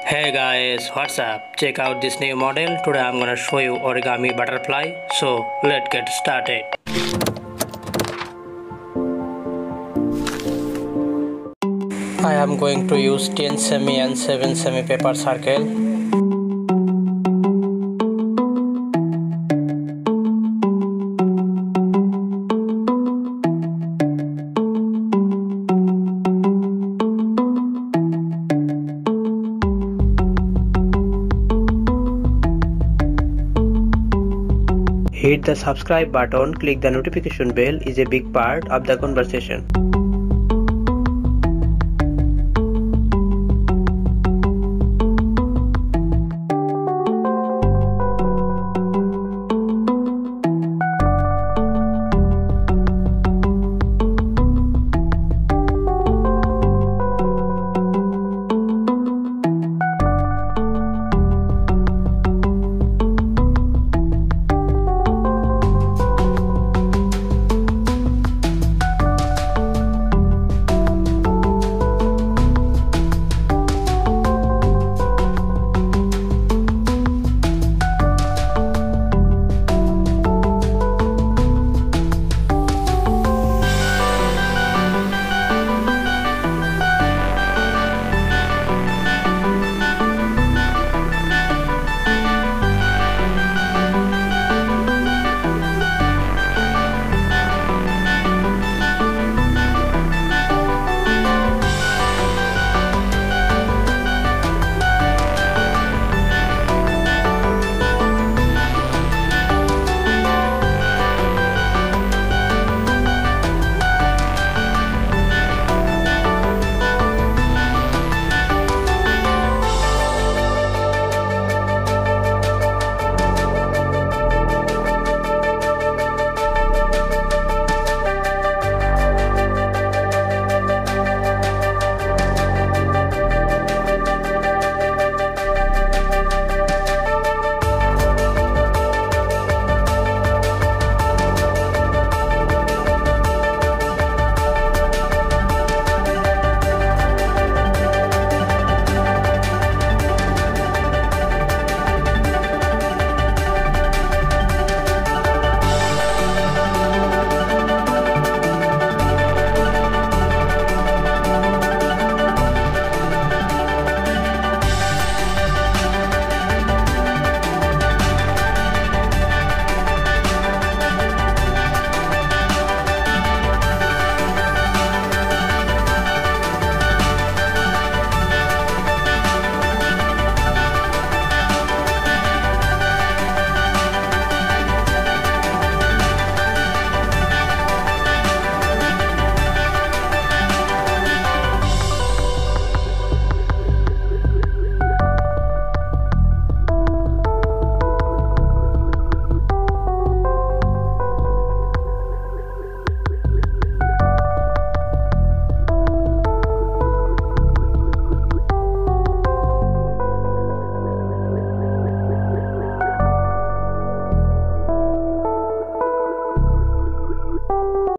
Hey guys, what's up? Check out this new model. Today I'm gonna show you origami butterfly. So let's get started. I am going to use 10 semi and 7 semi paper circle. Hit the subscribe button, click the notification bell is a big part of the conversation.